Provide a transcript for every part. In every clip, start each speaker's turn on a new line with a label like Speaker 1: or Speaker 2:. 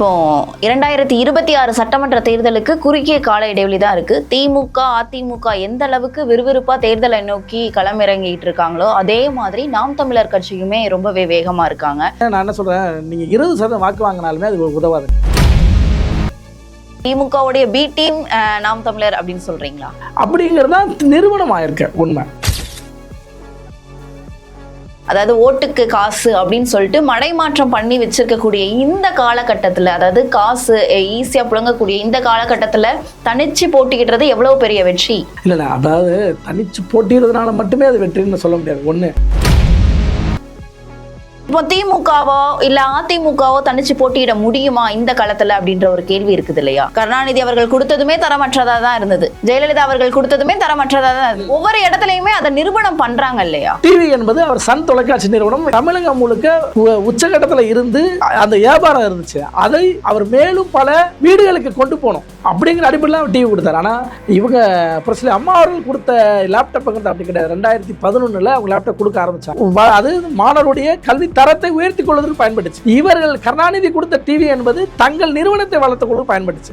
Speaker 1: இப்போ 2026 சட்டமன்ற தேர்தலுக்கு குறுகிய கால இடைவெளி தான் இருக்கு. திமுக, அதிமுக எந்த அளவுக்கு விறுவிறுப்பா தேர்தலை நோக்கி களமிறங்கிட்டு இருக்காங்களோ அதே மாதிரி நாம் தமிழர் கட்சியுமே ரொம்பவே வேகமா இருக்காங்க.
Speaker 2: நான் என்ன சொல்றேன், நீங்க 20% வாக்கு வாங்கினாலுமே அது உதவாது.
Speaker 1: திமுகவுடைய பி டீம் நாம் தமிழர் அப்படின்னு சொல்றீங்களா?
Speaker 2: அப்படிங்கிறதா நிறுவனம் ஆயிருக்க உண்மை.
Speaker 1: அதாவது ஓட்டுக்கு காசு அப்படின்னு சொல்லிட்டு மடைமாற்றம் பண்ணி வச்சிருக்கக்கூடிய இந்த காலகட்டத்தில், அதாவது காசு ஈஸியா புழங்கக்கூடிய இந்த காலகட்டத்தில் தனிச்சு போட்டிக்கிட்டது எவ்வளவு பெரிய வெற்றி?
Speaker 2: இல்லை, அதாவது தனிச்சு போட்டிடுறதுனால மட்டுமே அது வெற்றின்னு சொல்ல முடியாது. ஒன்று,
Speaker 1: இப்போ திமுகவோ இல்ல அதிமுகவோ தனிச்சு போட்டியிட முடியுமா இந்த காலத்துல அப்படின்ற ஒரு கேள்வி இருக்குது இல்லையா? கருணாநிதி அவர்கள் கொடுத்ததுமே தரமற்றதா தான் இருந்தது, ஜெயலலிதா அவர்கள் கொடுத்ததுமே தரமற்றதா தான் இருந்தது. ஒவ்வொரு இடத்துலயுமே அதை நிரூபணம் பண்றாங்க இல்லையா?
Speaker 2: டிவி என்பது அவர் சன் தொலைக்காட்சி நிறுவனம் தமிழகம் முழுக்க உச்சகட்டத்தில் இருந்து அந்த வியாபாரம் இருந்துச்சு. அதை அவர் மேலும் பல வீடுகளுக்கு கொண்டு போனோம் அப்படிங்கிற அடிப்படையில் அவர் டிவி கொடுத்தாரு. ஆனால் இவங்க பிரச்சனை அம்மா அவர்கள் கொடுத்த லேப்டாப் அப்படி கிடையாது. 2011 அவங்க லேப்டாப் கொடுக்க ஆரம்பிச்சாங்க. அது மாணவருடைய கல்வி தரத்தை உயர்த்தி கொள்வதற்கு பயன்பட்டுச்சு. இவர்கள் கருணாநிதி கொடுத்த டிவி என்பது தங்கள் நிறுவனத்தை வளர்த்துக் கொள்ள பயன்பட்டுச்சு.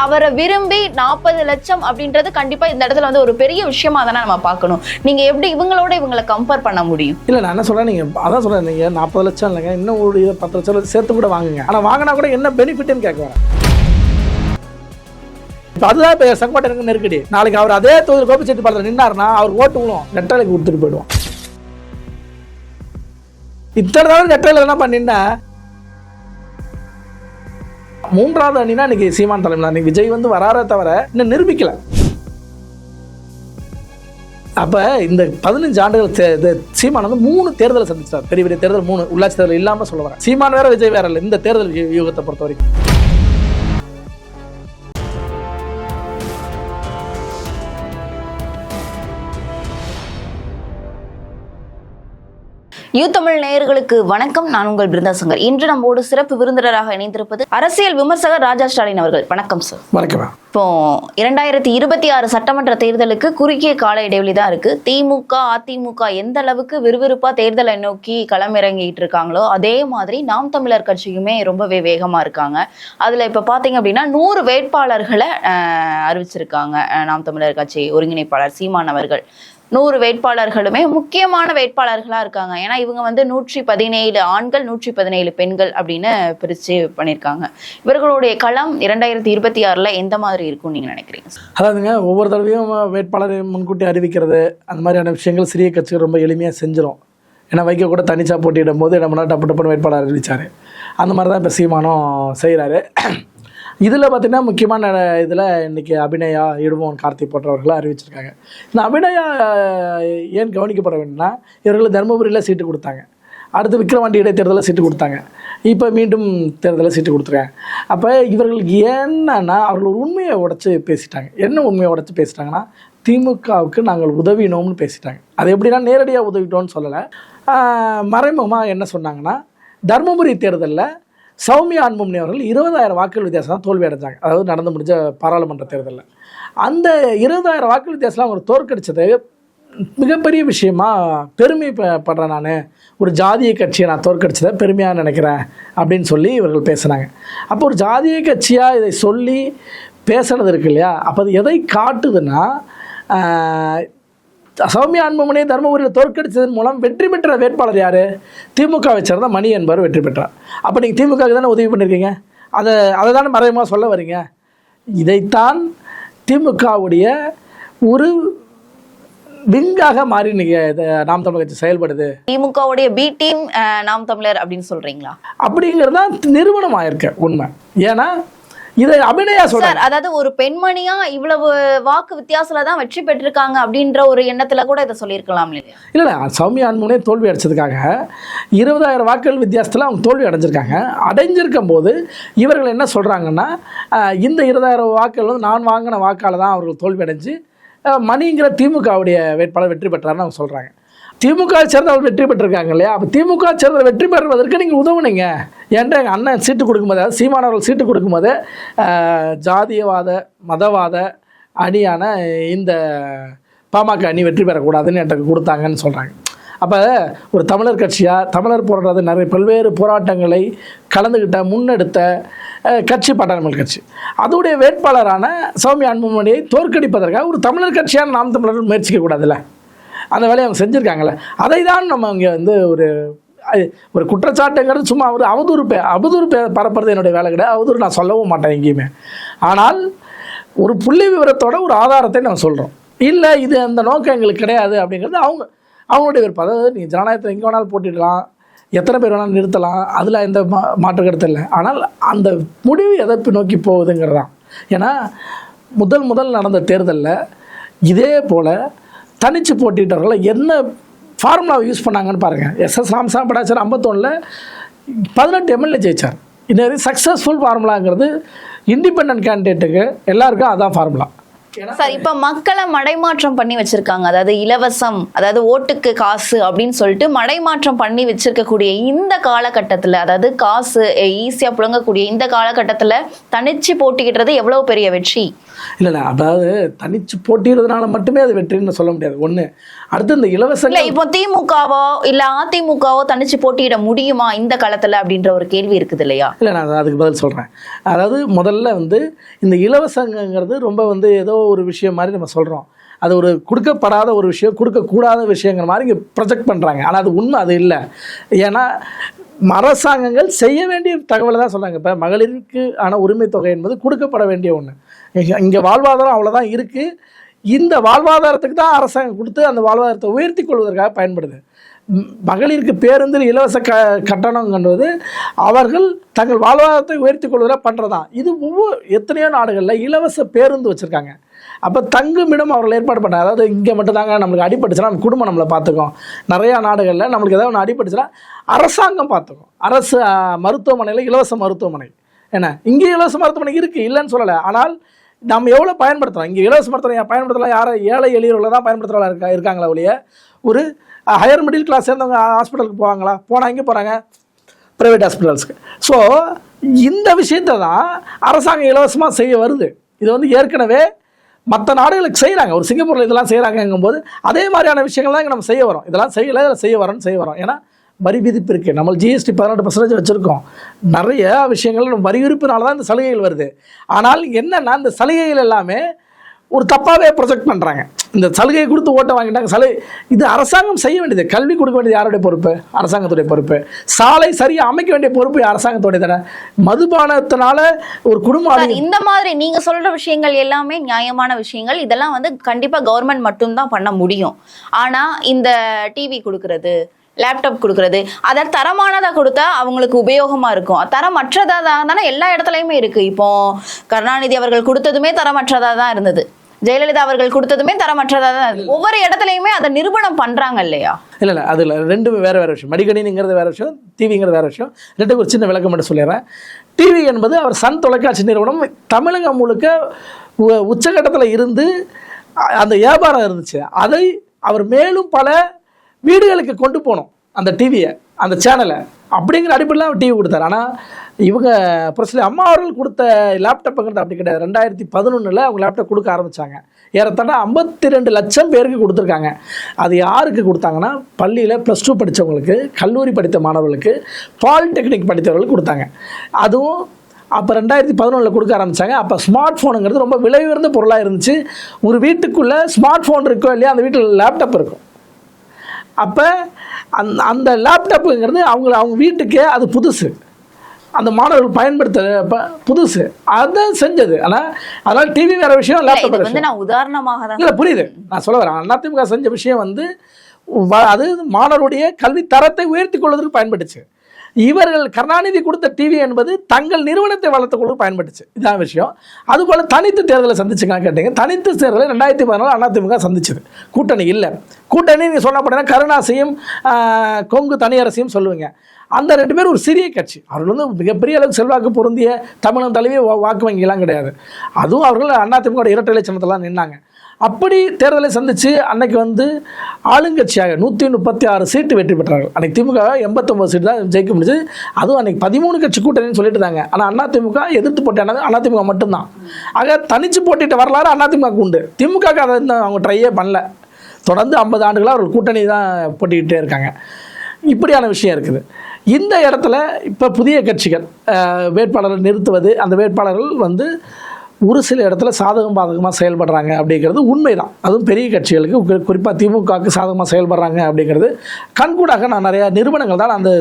Speaker 1: அவரை விரும்பி 40 லட்சம் அப்படின்றது கண்டிப்பா இந்த இடத்துல வந்து ஒரு பெரிய விஷயமா தானே நம்ம பார்க்கணும். நீங்க எப்படி இவங்களை கம்பேர் பண்ண முடியும்?
Speaker 2: இல்ல, நான் என்ன சொல்றேன், நீங்க அதான் சொல்றேன், நீங்க 40 லட்சம் இல்லைங்க, இன்னும் ஒரு 10 லட்சம் சேர்த்து கூட வாங்குங்க. ஆனா வாங்கினா கூட என்ன பெனிஃபிட்னு கேட்க வரேன். அதுதான் இப்ப சங்கோட்டையனுக்கு நெருக்கடி. நாளைக்கு அவர் அதே தொகுதி கோபிச்செட்டிப்பாளையத்தில் நின்னாருன்னா அவர் ஓட்டு விழும், ரெட்டலைக்கு கொடுத்துட்டு போயிடுவோம். இத்தனை தடவை ரெட்டையில என்ன பண்ணினா மூன்றாவது அணினா இன்னைக்கு சீமான் தலைமையில் இன்னைக்கு விஜய் வந்து வராரே தவிர இன்னும் நிரூபிக்கல. அப்ப இந்த 15 ஆண்டுகள் சீமான் வந்து 3 தேர்தலை சந்திச்சார். பெரிய பெரிய தேர்தல் 3, உள்ளாட்சி தேர்தல் இல்லாம சொல்ல வரேன். சீமான் வேற விஜய் வேற இல்லை இந்த தேர்தல் வியூகத்தை பொறுத்த வரைக்கும்.
Speaker 1: யூ தமிழ் நேயர்களுக்கு வணக்கம். நான் உங்கள் பிருந்தா சங்கர். இன்று நம்மோடு சிறப்பு விருந்தினராக இணைந்திருப்பது அரசியல் விமர்சகர் ராஜா ஸ்டாலின் அவர்கள். வணக்கம் சார்.
Speaker 2: வணக்கம்.
Speaker 1: இப்போ 2026 சட்டமன்ற தேர்தலுக்கு குறுகிய கால இடைவெளி தான் இருக்கு. திமுக, அதிமுக எந்த அளவுக்கு விறுவிறுப்பா தேர்தலை நோக்கி களமிறங்கிட்டு இருக்காங்களோ அதே மாதிரி நாம் தமிழர் கட்சியுமே ரொம்பவே வேகமா இருக்காங்க. அதுல இப்ப பாத்தீங்க அப்படின்னா 100 வேட்பாளர்களை அறிவிச்சிருக்காங்க. நாம் தமிழர் கட்சி ஒருங்கிணைப்பாளர் சீமான் அவர்கள் 100 வேட்பாளர்களுமே முக்கியமான வேட்பாளர்களா இருக்காங்க. ஏன்னா இவங்க வந்து 117 ஆண்கள் 117 பெண்கள் அப்படின்னு பிரிச்சு பண்ணியிருக்காங்க. இவர்களுடைய களம் 2026 எந்த மாதிரி இருக்கும்னு நீங்க நினைக்கிறீங்க?
Speaker 2: அதாவதுங்க, ஒவ்வொரு தடவையும் வேட்பாளரை முன்கூட்டி அறிவிக்கிறது அந்த மாதிரியான விஷயங்கள் சிறிய கட்சிகள் ரொம்ப எளிமையாக செஞ்சிடும். ஏன்னா வைக்க கூட தனிச்சா போட்டியிடும் போது நம்ம டப்பு டப்புன்னு வேட்பாளர் அறிவிச்சாரு. அந்த மாதிரி தான் இப்போ சீமானும் செய்கிறாரு. இதில் பார்த்திங்கன்னா முக்கியமான இதில் இன்றைக்கி அபிநயா, இடுவோன், கார்த்திக் போன்றவர்களை அறிவிச்சிருக்காங்க. இந்த அபிநயா ஏன் கவனிக்கப்பட வேண்டும்னா, இவர்கள் தருமபுரியில் சீட்டு கொடுத்தாங்க, அடுத்து விக்கிரவாண்டி இடைத்தேர்தலில் சீட்டு கொடுத்தாங்க, இப்போ மீண்டும் தேர்தலில் சீட்டு கொடுத்துருக்காங்க. அப்போ இவர்களுக்கு என்னன்னா அவர்கள் உண்மையை உடைச்சி பேசிட்டாங்க. என்ன உண்மையை உடைச்சி பேசிட்டாங்கன்னா, திமுகவுக்கு நாங்கள் உதவினோம்னு பேசிட்டாங்க. அது எப்படின்னா நேரடியாக உதவிட்டோம்னு சொல்லலை, மறைமுகமாக என்ன சொன்னாங்கன்னா, தருமபுரி தேர்தலில் சௌமியா அன்புமணி அவர்கள் 20,000 வாக்குகள் வித்தியாசம் தான் தோல்வி அடைஞ்சாங்க. அதாவது நடந்து முடிஞ்ச பாராளுமன்ற தேர்தலில் அந்த 20,000 வாக்குகள் வித்தியாசம் அவங்க தோற்கடிச்சது மிகப்பெரிய விஷயமா பெருமைப்படுறேன். நான் ஒரு ஜாதிய கட்சியை நான் தோற்கடிச்சதை பெருமையாக நினைக்கிறேன் அப்படின்னு சொல்லி இவர்கள் பேசுனாங்க. அப்போ ஒரு ஜாதிய கட்சியாக இதை சொல்லி பேசுனது இருக்கு இல்லையா? அப்போ அது எதை காட்டுதுன்னா, சௌமியா அன்புமணியை தருமபுரியில் தோற்கடித்ததன் மூலம் வெற்றி பெற்ற வேட்பாளர் யார்? திமுகவை சேர்ந்த மணி என்பவர் வெற்றி பெற்றார். அப்போ நீங்கள் திமுகவுக்கு தானே உதவி பண்ணியிருக்கீங்க, அதை தானே மறைமுகமாக சொல்ல வரீங்க. இதைத்தான் திமுகவுடைய ஒரு விங்காக மாறி இன்னைக்கு நாம் தமிழர் கட்சி செயல்படுது.
Speaker 1: திமுகவுடைய பி டீம் நாம் தமிழர் அப்படின்னு சொல்றீங்களா?
Speaker 2: அப்படிங்கிறது தான் நிறுவனம் ஆயிருக்க உண்மை. ஏன்னா இதை அபிநயா சொல்றாரு.
Speaker 1: அதாவது ஒரு பெண்மணியா இவ்வளவு வாக்கு வித்தியாசத்துல தான் வெற்றி பெற்றிருக்காங்க அப்படின்ற ஒரு எண்ணத்துல கூட இதை சொல்லியிருக்கலாம் இல்லையா?
Speaker 2: இல்ல, சௌமியா அன்புமணியை தோல்வி அடைச்சதுக்காக 20,000 வாக்குகள் வித்தியாசத்தில் அவங்க தோல்வி அடைஞ்சிருக்காங்க. அடைஞ்சிருக்கும் போது இவர்கள் என்ன சொல்றாங்கன்னா, இந்த 20,000 வாக்குகள் வந்து நான் வாங்கின வாக்கால தான் அவர்கள் தோல்வி அடைஞ்சு மணிங்கிற திமுகவுடைய வேட்பாளர் வெற்றி பெற்றார்னு அவங்க சொல்றாங்க. திமுக சேர்ந்தவர் வெற்றி பெற்றிருக்காங்க இல்லையா? அப்போ திமுக சேர்ந்தவர் வெற்றி பெறுவதற்கு நீங்கள் உதவுனீங்க. ஏன்டா எங்கள் அண்ணன் சீட்டு கொடுக்கும்போது, அதாவது சீமானவர்கள் சீட்டு கொடுக்கும்போது ஜாதியவாத மதவாத அணியான இந்த பாமக அணி வெற்றி பெறக்கூடாதுன்னு எனக்கு கொடுத்தாங்கன்னு சொல்கிறாங்க. அப்போ ஒரு தமிழர் கட்சியாக தமிழர் போராட்டத்தை நிறைய பல்வேறு போராட்டங்களை கலந்துக்கிட்ட முன்னெடுத்த கட்சி பாட்டாளி கட்சி. அதோடைய வேட்பாளரான சௌமியா அன்புமணியை தோற்கடிப்பதற்காக ஒரு தமிழர் கட்சியான நாம் தமிழர் முயற்சிக்கக்கூடாதுல்ல, அந்த வேலையை அவங்க செஞ்சுருக்காங்கல்ல. அதை தான் நம்ம இங்கே வந்து ஒரு குற்றச்சாட்டுங்கிறது சும்மா ஒரு அவதூறு பரப்புறது என்னுடைய வேலை கிடையாது. அவதூறு நான் சொல்லவும் மாட்டேன் எங்கேயுமே. ஆனால் ஒரு புள்ளி விவரத்தோட ஒரு ஆதாரத்தை நம்ம சொல்கிறோம். இல்லை இது அந்த நோக்கம் எங்களுக்கு கிடையாது அப்படிங்கிறது அவங்களுடைய விருப்பம். அதாவது நீங்கள் ஜனநாயகத்தில் எங்கே வேணாலும் போட்டிடலாம், எத்தனை பேர் வேணாலும் நிறுத்தலாம், அதில் எந்த மாற்று கருத்து இல்லை. ஆனால் அந்த முடிவு எதை நோக்கி போகுதுங்கிறது தான். ஏன்னா முதல் நடந்த தேர்தலில் இதே போல் தனித்து போட்டிட்டவர்களை என்ன ஃபார்முலாவை யூஸ் பண்ணாங்கன்னு பாருங்கள். எஸ்எஸ் ராமசாமி படாச்சார் 51ல் 18 எம்எல்ஏ ஜெயிச்சார். இன்னொரு சக்ஸஸ்ஃபுல் ஃபார்முலாங்கிறது இண்டிபெண்டன்ட் கேண்டிடேட்டுக்கு எல்லாருக்கும் அதான் ஃபார்முலா.
Speaker 1: சார், இப்ப மக்களை மடைமாற்றம் பண்ணி வச்சிருக்காங்க. அதாவது இலவசம், அதாவது ஓட்டுக்கு காசு அப்படின்னு சொல்லிட்டு மடைமாற்றம் பண்ணி வச்சிருக்கக்கூடிய இந்த காலகட்டத்துல, அதாவது காசு ஈஸியா புழங்கக்கூடிய இந்த காலகட்டத்துல தனிச்சு போட்டிக்கிட்டது எவ்வளவு பெரிய வெற்றி?
Speaker 2: இல்லை, அதாவது தனிச்சு போட்டிடுறதுனால மட்டுமே அது வெற்றின்னு சொல்ல முடியாது. ஒன்று. அடுத்து இந்த இலவச
Speaker 1: இல்லை, இப்போ திமுகவோ இல்ல அதிமுகவோ தனிச்சு போட்டியிட முடியுமா இந்த காலத்துல அப்படின்ற ஒரு கேள்வி இருக்குது இல்லையா?
Speaker 2: இல்லை, நான் அதுக்கு பதில் சொல்கிறேன். அதாவது முதல்ல வந்து இந்த இலவசங்கிறது ரொம்ப வந்து ஏதோ ஒரு விஷயம் மாதிரி நம்ம சொல்கிறோம். அது ஒரு கொடுக்கப்படாத ஒரு விஷயம், கொடுக்கக்கூடாத விஷயங்கிற மாதிரி இங்கே ப்ரொஜெக்ட் பண்ணுறாங்க. ஆனால் அது உண்மை அது இல்லை. ஏன்னா அரசாங்கங்கள் செய்ய வேண்டிய தகவலை தான் சொல்கிறாங்க. இப்போ மகளிருக்கு ஆன உரிமை தொகை என்பது கொடுக்கப்பட வேண்டிய ஒன்று. இங்கே வாழ்வாதாரம் அவ்வளோதான் இருக்குது. இந்த வாழ்வாதாரத்துக்கு தான் அரசாங்கம் கொடுத்து அந்த வாழ்வாதாரத்தை உயர்த்தி கொள்வதற்காக பயன்படுது. மகளிருக்கு பேருந்தில் இலவச கட்டணங்கிறது அவர்கள் தங்கள் வாழ்வாதாரத்தை உயர்த்தி கொள்வதாக பண்ணுறதான். இது எத்தனையோ நாடுகளில் இலவச பேருந்து வச்சுருக்காங்க. அப்போ தங்குமிடம் அவர்கள் ஏற்பாடு பண்ணாங்க. அதாவது இங்கே மட்டும்தாங்க நம்மளுக்கு அடிபட்டுச்சுன்னா நம்ம குடும்பம் நம்மளை பார்த்துக்கும். நிறையா நாடுகளில் நம்மளுக்கு ஏதாவது ஒன்று அடிபட்டுச்சுன்னா அரசாங்கம் பார்த்துக்கும். அரசு மருத்துவமனையில் இலவச மருத்துவமனை. ஏன்னா இங்கே இலவச மருத்துவமனை இருக்குது, இல்லைன்னு சொல்லலை. ஆனால் நம்ம எவ்வளோ பயன்படுத்துகிறோம்? இங்கே இலவச மருத்துவமனை பயன்படுத்தலாம் யாரை? ஏழை எளியவர்களை தான் பயன்படுத்துகிறவங்களா இருக்காங்களா ஒழிய ஒரு ஹையர் மிடில் கிளாஸ் சேர்ந்தவங்க ஹாஸ்பிட்டலுக்கு போவாங்களா? போனால் எங்கே போகிறாங்க? ப்ரைவேட் ஹாஸ்பிட்டல்ஸ்க்கு. ஸோ இந்த விஷயத்தை தான் அரசாங்கம் இலவசமாக செய்ய வருது. இது வந்து ஏற்கனவே மற்ற நாடுகளுக்கு செய்கிறாங்க. ஒரு சிங்கப்பூரில் இதெல்லாம் செய்கிறாங்கங்கும்போது அதே மாதிரியான விஷயங்கள் தான் இங்கே நம்ம செய்ய வரோம். இதெல்லாம் செய்யலை, இதில் செய்ய வரோம். ஏன்னா வரி விதிப்பு இருக்குது. நம்ம ஜிஎஸ்டி 18% வச்சுருக்கோம். நிறைய விஷயங்கள் நம்ம வரி விதிப்புனால தான் இந்த சலுகைகள் வருது. ஆனால் என்னென்னா இந்த சலுகைகள் எல்லாமே ஒரு தப்பாகவே ப்ரொஜெக்ட் பண்ணுறாங்க. இந்த சலுகையை கொடுத்து ஓட்டை வாங்கிட்டாங்க. இது அரசாங்கம் செய்ய வேண்டியது. கல்வி கொடுக்க வேண்டியது யாருடைய பொறுப்பு? அரசாங்கத்துடைய பொறுப்பு. சாலை சரியாக அமைக்க வேண்டிய பொறுப்பு அரசாங்கத்துடைய தானே. மதுபானத்தினால ஒரு குடும்பம்
Speaker 1: இந்த மாதிரி நீங்க சொல்ற விஷயங்கள் எல்லாமே நியாயமான விஷயங்கள். இதெல்லாம் வந்து கண்டிப்பா கவர்மெண்ட் மட்டும்தான் பண்ண முடியும். ஆனா இந்த டிவி கொடுக்கறது, லேப்டாப் கொடுக்கறது, அதை தரமானதாக கொடுத்தா அவங்களுக்கு உபயோகமா இருக்கும். தரமற்றதாக தானே எல்லா இடத்துலையுமே இருக்கு. இப்போ கருணாநிதி அவர்கள் கொடுத்ததுமே தரமற்றதாக தான் இருந்தது. ஜெயலலிதா அவர்கள் கொடுத்ததுமே தரமற்றதாக தான் இருந்தது. ஒவ்வொரு இடத்துலையுமே அதை நிரூபணம் பண்றாங்க இல்லையா?
Speaker 2: இல்லை, அதில் ரெண்டுமே வேற விஷயம். மடிக்கணிங்கிறது வேற விஷயம், டிவிங்கிறது வேற விஷயம். ரெண்டுக்கு ஒரு சின்ன விளக்கம் மட்டும் சொல்லிடுறேன். டிவி என்பது அவர் சன் தொலைக்காட்சி நிறுவனம் தமிழகம் முழுக்க உச்சகட்டத்தில் இருந்து அந்த வியாபாரம் இருந்துச்சு. அதை அவர் மேலும் பல வீடுகளுக்கு கொண்டு போகணும் அந்த டிவியை, அந்த சேனலை. அப்படிங்கிற அடிப்படையில் அவர் டிவி கொடுத்தாரு. ஆனால் இவங்க பிரசிடென்ட் அம்மா அவர்கள் கொடுத்த லேப்டாப்புங்கிறது அப்படி கிடையாது. 2011 அவங்க லேப்டாப் கொடுக்க ஆரம்பித்தாங்க. ஏறத்தாழ 52 லட்சம் பேருக்கு கொடுத்துருக்காங்க. அது யாருக்கு கொடுத்தாங்கன்னா பள்ளியில் +2 படித்தவங்களுக்கு, கல்லூரி படித்த மாணவர்களுக்கு, பாலிடெக்னிக் படித்தவர்களுக்கு கொடுத்தாங்க. அதுவும் அப்போ 2011 கொடுக்க ஆரம்பித்தாங்க. அப்போ ஸ்மார்ட் ஃபோனுங்கிறது ரொம்ப விலை உயர்ந்த பொருளாக இருந்துச்சு. ஒரு வீட்டுக்குள்ளே ஸ்மார்ட் ஃபோன் இருக்கோ இல்லையா, அந்த வீட்டில் லேப்டாப் இருக்கும். அப்போ அந்த லேப்டாப்புங்கிறது அவங்க வீட்டுக்கே அது புதுசு. அந்த மாணவர்கள் பயன்படுத்த புதுசு, அதை செஞ்சது. ஆனால் அதனால் டிவி வேற விஷயம், லேப்டாப் வேற விஷயம்.
Speaker 1: நான் உதாரணமாக தான்
Speaker 2: இல்லை, புரியுது நான் சொல்ல வரேன். அதிமுக செஞ்ச விஷயம் வந்து அது மாணவருடைய கல்வி தரத்தை உயர்த்தி கொள்வதற்கு பயன்பட்டுச்சு. இவர்கள் கருணாநிதி கொடுத்த டிவி என்பது தங்கள் நிறுவனத்தை வளர்த்துக் கொள்ள பயன்பட்டுச்சு. இதான் விஷயம். அதுபோல் தனித்து தேர்தலை சந்திச்சுங்க கேட்டீங்க. தனித்து தேர்தலை 2014 அதிமுக சந்திச்சது. கூட்டணி இல்லை. கூட்டணி நீங்கள் சொல்ல போனீங்கன்னா கருணாசையும் கொங்கு தனியரசையும் சொல்லுவீங்க. அந்த 2 பேர் ஒரு சிறிய கட்சி. அவர்கள் வந்து மிகப்பெரிய அளவுக்கு செல்வாக்கு பொருந்திய தமிழகம் தழுவிய வாக்கு வங்கிலாம் கிடையாது. அதுவும் அவர்கள் அதிமுக இரட்டை இலை சின்னத்தெல்லாம் நின்னாங்க. அப்படி தேர்தலை சந்தித்து அன்னைக்கு வந்து ஆளுங்கட்சியாக 136 சீட்டு வெற்றி பெற்றார்கள். அன்னைக்கு திமுக 89 சீட்டு தான் ஜெயிக்க முடிஞ்சது. அதுவும் அன்னைக்கு 13 கட்சி கூட்டணின்னு சொல்லிட்டு இருந்தாங்க. ஆனால் அதிமுக எதிர்த்து போட்டியானது அதிமுக மட்டும்தான். ஆக தனிச்சு போட்டிட்ட வரலாறு அதிமுக உண்டு. திமுக அதை அவங்க ட்ரையே பண்ணல. தொடர்ந்து 50 ஆண்டுகளாக அவர்கள் கூட்டணி தான் போட்டிக்கிட்டே இருக்காங்க. இப்படியான விஷயம் இருக்குது. இந்த இடத்துல இப்போ புதிய கட்சிகள் வேட்பாளரை நிறுத்துவது, அந்த வேட்பாளர்கள் வந்து ஒரு சில இடத்துல சாதகம் பாதகமாக செயல்படுறாங்க அப்படிங்கிறது உண்மைதான். அதுவும் பெரிய கட்சிகளுக்கு, குறிப்பாக திமுகவுக்கு சாதகமாக செயல்படுறாங்க அப்படிங்கிறது கண்கூடாக நான் நிறையா நிறுவனங்கள் தான் அந்த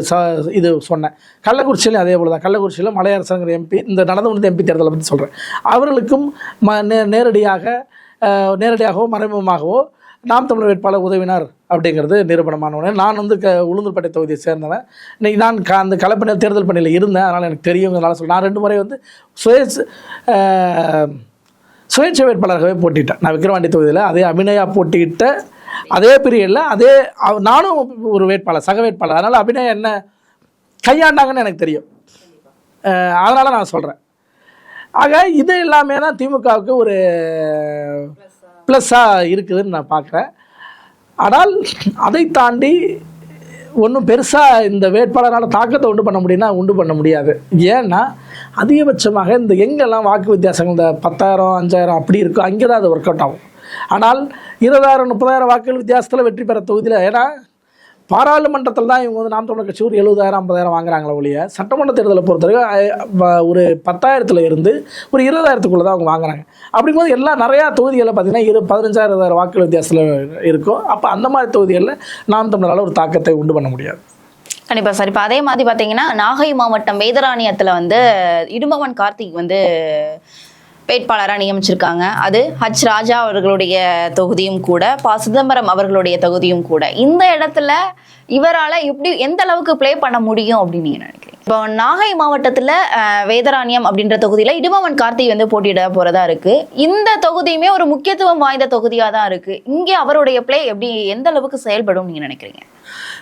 Speaker 2: இது சொன்னேன். கள்ளக்குறிச்சியிலும் அதே போல் தான். கள்ளக்குறிச்சியில் மலையரசங்கிற எம்பி, இந்த நடந்து முடிந்த எம்பி தேர்தலை பற்றி சொல்கிறேன், அவர்களுக்கும் நேரடியாகவோ மறைமுகமாகவோ நாம் தமிழர் வேட்பாளர் உதவினார் அப்படிங்கிறது நிரூபணமானவனே. நான் வந்து உளுந்தூர்பேட்டை தொகுதியை சேர்ந்தவன். இன்றைக்கி நான் அந்த கலப்பணி தேர்தல் பணியில் இருந்தேன், அதனால் எனக்கு தெரியுங்கிறதுனால சொல்கிறேன். நான் 2 முறை வந்து சுயேட்சை வேட்பாளராகவே போட்டிட்டேன். நான் விக்கிரவாண்டி தொகுதியில் அதே அபிநயா போட்டியிட்ட அதே பீரியடில் நானும் ஒரு வேட்பாளர், சக வேட்பாளர். அதனால் அபிநயா என்ன கையாண்டாங்கன்னு எனக்கு தெரியும். அதனால் நான் சொல்கிறேன். ஆக இது எல்லாமே தான் திமுகவுக்கு ஒரு ப்ளஸ்ஸாக இருக்குதுன்னு நான் பார்க்குறேன். ஆனால் அதை தாண்டி ஒன்றும் பெருசாக இந்த வேட்பாளரால் தாக்கத்தை உண்டு பண்ண முடியும்னா உண்டு பண்ண முடியாது. ஏன்னா அதிகபட்சமாக இந்த எங்கெல்லாம் வாக்கு வித்தியாசங்கள் இந்த 10,000 5,000 அப்படி இருக்கும், அங்கே தான் அது ஒர்க் அவுட் ஆகும். ஆனால் 20,000 30,000 வாக்குகள் வித்தியாசத்தில் வெற்றி பெற தொகுதியில், ஏன்னா பாராளுமன்றத்தில் தான் இவங்க வந்து நாம் தமிழர் கட்சி ஒரு 70,000 50,000 வாங்குறாங்களே ஒழிய, சட்டமன்ற தேர்தலை பொறுத்தவரைக்கும் ஒரு 10,000 இருந்து ஒரு 20,000 தான் அவங்க வாங்குறாங்க. அப்படிங்கும்போது எல்லாம் நிறையா தொகுதிகளில் பார்த்தீங்கன்னா 15,000 20,000 வாக்குகள் வித்தியாசத்தில் இருக்கும். அப்போ அந்த மாதிரி தொகுதிகளில் நாம் தமிழரால் ஒரு தாக்கத்தை உண்டு பண்ண முடியாது.
Speaker 1: கண்டிப்பாக சார். இப்போ அதே மாதிரி பார்த்தீங்கன்னா நாகை மாவட்டம் வேதராணியத்தில் வந்து இடும்பவன் கார்த்திக் வந்து வேட்பாளராக நியமிச்சிருக்காங்க. அது ஹச் ராஜா அவர்களுடைய தொகுதியும் கூட, சிதம்பரம் அவர்களுடைய தொகுதியும் கூட. இந்த இடத்துல இவரால் எந்த அளவுக்கு ப்ளே பண்ண முடியும் அப்படின்னு நீங்கள் நினைக்கிறீங்க? இப்போ நாகை மாவட்டத்தில் வேதராணியம் அப்படின்ற தொகுதியில் இடும்பவன் கார்த்திக் வந்து போட்டியிட போகிறதா இருக்குது. இந்த தொகுதியுமே ஒரு முக்கியத்துவம் வாய்ந்த தொகுதியாக தான் இருக்குது. இங்கே அவருடைய ப்ளே எந்த அளவுக்கு செயல்படும் நீங்கள் நினைக்கிறீங்க?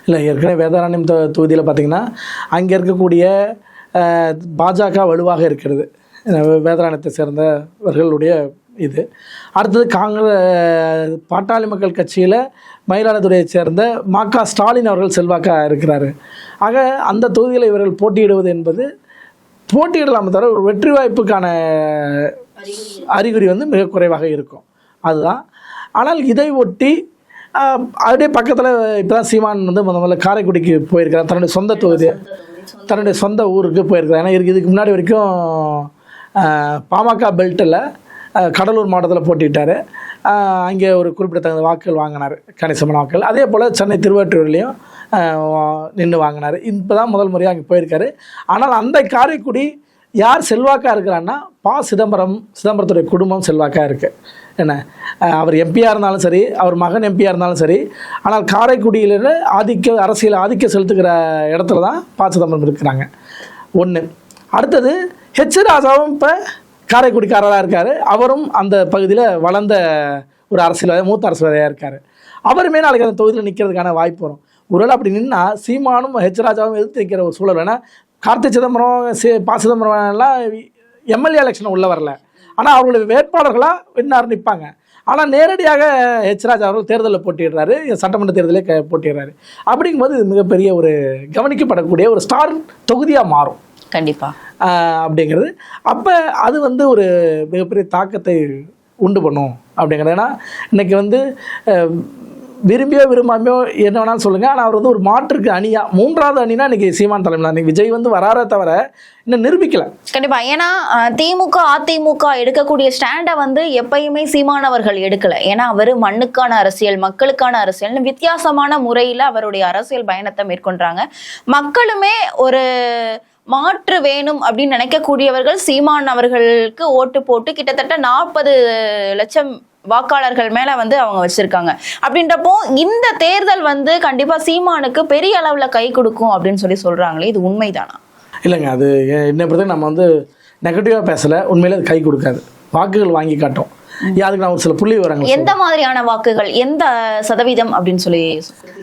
Speaker 2: இல்லை, ஏற்கனவே வேதாரண்யம் தொகுதியில் பார்த்திங்கன்னா அங்கே இருக்கக்கூடிய பாஜக வலுவாக இருக்கிறது, வேதாரண்யத்தை சேர்ந்தவர்களுடைய இது. அடுத்தது பாட்டாளி மக்கள் கட்சியில் மயிலாடுதுறையை சேர்ந்த மா.க. ஸ்டாலின் அவர்கள் செல்வாக்காக இருக்கிறாரு. ஆக அந்த தொகுதியில் இவர்கள் போட்டியிடுவது என்பது போட்டியிடலாமே தவிர ஒரு வெற்றி வாய்ப்புக்கான அறிகுறி வந்து மிக குறைவாக இருக்கும். அதுதான். ஆனால் இதை ஒட்டி அப்படியே பக்கத்தில் இப்போ தான் சீமான் வந்து முதல்ல காரைக்குடிக்கு போயிருக்கிறார். தன்னுடைய சொந்த தொகுதி, தன்னுடைய சொந்த ஊருக்கு போயிருக்கிறார். ஏன்னா இதுக்கு முன்னாடி வரைக்கும் பாமக பெல்ட்டில் கடலூர் மாவட்டத்தில் போட்டிட்டார். அங்கே ஒரு குறிப்பிடத்தகுந்த வாக்குகள் வாங்கினார், கணிசமான வாக்குகள். அதே போல் சென்னை திருவொற்றியூர்லேயும் நின்று வாங்கினார். இப்போ தான் முதல் முறையாக அங்கே போயிருக்காரு. ஆனால் அந்த காரைக்குடி யார் செல்வாக்காக இருக்கிறான்னா சிதம்பரத்துடைய குடும்பம் செல்வாக்காக இருக்குது. என்ன, அவர் எம்பியாக இருந்தாலும் சரி, அவர் மகன் எம்பியாக இருந்தாலும் சரி. ஆனால் காரைக்குடியில் அரசியல் ஆதிக்கம் செலுத்துகிற இடத்துல தான் சிதம்பரம் இருக்கிறாங்க. ஒன்று. அடுத்தது ஹெச் ராஜாவும் இப்போ காரைக்குடிக்காரராக இருக்கார். அவரும் அந்த பகுதியில் வளர்ந்த ஒரு அரசியல்வாதி, மூத்த அரசியல்வாதியாக இருக்கார். அவருமே நாளைக்கு அந்த தொகுதியில் நிற்கிறதுக்கான வாய்ப்பு வரும். ஒருவேளை அப்படி நின்னால் சீமானும் ஹெச் ராஜாவும் எதிர்த்து நிற்கிற ஒரு சூழல். ஏன்னா கார்த்தி சிதம்பரம் சிதம்பரம் எல்லாம் எம்எல்ஏ எலெக்ஷன் உள்ள வரல, ஆனால் அவர்களுடைய வேட்பாளர்களாக இன்னார் நிற்பாங்க. ஆனால் நேரடியாக ஹெச் ராஜா அவர்கள் தேர்தலில் போட்டிடுறாரு, சட்டமன்ற தேர்தலே போட்டிடுறாரு. அப்படிங்கும்போது இது மிகப்பெரிய ஒரு கவனிக்கப்படக்கூடிய ஒரு ஸ்டார் தொகுதியாக மாறும்
Speaker 1: கண்டிப்பாக
Speaker 2: அப்படிங்கிறது. அப்போ அது வந்து ஒரு மிகப்பெரிய தாக்கத்தை உண்டு பண்ணும் அப்படிங்கிறது. ஏன்னா இன்றைக்கி வந்து விரும்பியோ விரும்பாமையோ என்ன வேணாலும் சொல்லுங்கள், ஆனால் அவர் வந்து ஒரு மாற்றுக்கு அணியாக 3வது அணினா இன்றைக்கி சீமான் தலைமையில் இன்றைக்கி விஜய் வந்து வராரே தவிர இன்னும் நிரூபிக்கல.
Speaker 1: கண்டிப்பாக. ஏன்னா திமுக அதிமுக எடுக்கக்கூடிய ஸ்டாண்டை வந்து எப்பயுமே சீமானவர்கள் எடுக்கலை. ஏன்னா அவர் மண்ணுக்கான அரசியல், மக்களுக்கான அரசியல், வித்தியாசமான முறையில் அவருடைய அரசியல் பயணத்தை மேற்கொள்கிறாங்க. மக்களுமே ஒரு மாற்று வேணும் அப்படின்னு நினைக்கக்கூடியவர்கள் சீமான் அவர்களுக்கு ஓட்டு போட்டு கிட்டத்தட்ட 40 லட்சம் வாக்காளர்கள் மேல வந்து அவங்க வச்சிருக்காங்க. அப்படின்றப்போ இந்த தேர்தல் வந்து கண்டிப்பா சீமானுக்கு பெரிய அளவுல கை கொடுக்கும் அப்படின்னு சொல்றாங்களே, இது உண்மைதானா?
Speaker 2: இல்லைங்க, அது என்ன பொறுத்த நம்ம வந்து நெகட்டிவா பேசல. உண்மையில அது கை கொடுக்காது, வாக்குகள் வாங்கி காட்டும். அதுக்கு நான் ஒரு சில புள்ளி விவரங்கள்.
Speaker 1: எந்த மாதிரியான வாக்குகள், எந்த சதவீதம் அப்படின்னு சொல்லி?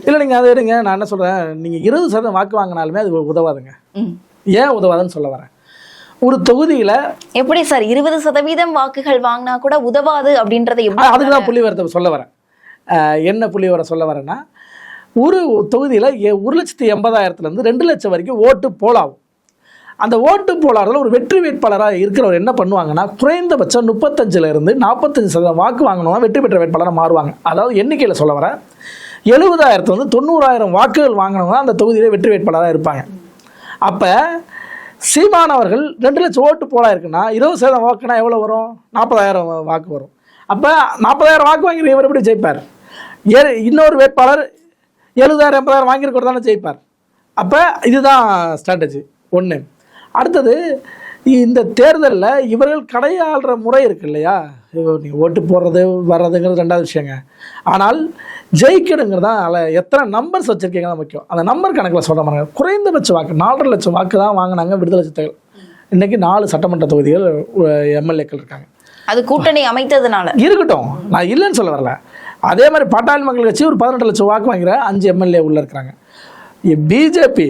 Speaker 2: இல்லை, நீங்க அதை எடுங்க. நான் என்ன சொல்றேன், நீங்க 20% வாக்கு வாங்கினாலுமே அது உதவாதுங்க. ஏன் உதவாதுன்னு சொல்ல வரேன். ஒரு தொகுதியில்
Speaker 1: எப்படி சார் 20% வாக்குகள் வாங்கினா கூட உதவாது அப்படின்றத
Speaker 2: அதுக்கு தான் புள்ளி வரத்தை சொல்ல வரேன். என்ன புள்ளி வர சொல்ல வரேன்னா, ஒரு தொகுதியில் 1,80,000 2 லட்சம் வரைக்கும் ஓட்டு போலாகும். அந்த ஓட்டு போலாளர்கள் ஒரு வெற்றி வேட்பாளராக இருக்கிறவர் என்ன பண்ணுவாங்கன்னா, குறைந்தபட்சம் 35% 45% வாக்கு வாங்கணும்னா வெற்றி பெற்ற வேட்பாளராக மாறுவாங்க. அதாவது எண்ணிக்கையில் சொல்ல வரேன், 70,000 வந்து 90,000 வாக்குகள் வாங்கினவங்க அந்த தொகுதியிலே வெற்றி வேட்பாளராக இருப்பாங்க. அப்போ சீமான் அவர்கள் 2 லட்சம் ஓட்டு போலா இருக்குன்னா 20% வாக்குனா எவ்வளோ வரும்? 40,000 வாக்கு வரும். அப்போ 40,000 வாக்கு வாங்கி இவர் எப்படி ஜெயிப்பார்? இன்னொரு வேட்பாளர் 70,000 80,000 வாங்கியிருக்கிறது தானே ஜெயிப்பார். அப்போ இதுதான் ஸ்ட்ராட்டஜி ஒன்று. அடுத்தது, இந்த தேர்தலில் இவர்கள் கையாளுற முறை இருக்கு இல்லையா, நீ ஓட்டு போடுறது வர்றதுங்கிறது 2வது விஷயங்க. ஆனால் ஜெயிக்கணுங்கிறது தான். அதில் எத்தனை நம்பர்ஸ் வச்சுருக்கீங்க தான் முக்கியம். அந்த நம்பர் கணக்கில் சொல்கிற மாதிரி குறைந்தபட்ச வாக்கு 4.5 லட்சம் வாக்கு தான் வாங்கினாங்க விடுதலை சிறுத்தைகள். இன்றைக்கி 4 சட்டமன்ற தொகுதிகள் எம்எல்ஏக்கள் இருக்காங்க.
Speaker 1: அது கூட்டணி அமைத்ததுனால
Speaker 2: இருக்கட்டும், நான் இல்லைன்னு சொல்ல வரல. அதே மாதிரி பாட்டாளி மக்கள் கட்சி ஒரு 18 லட்சம் வாக்கு வாங்குற 5 எம்எல்ஏ உள்ளே இருக்கிறாங்க. பிஜேபி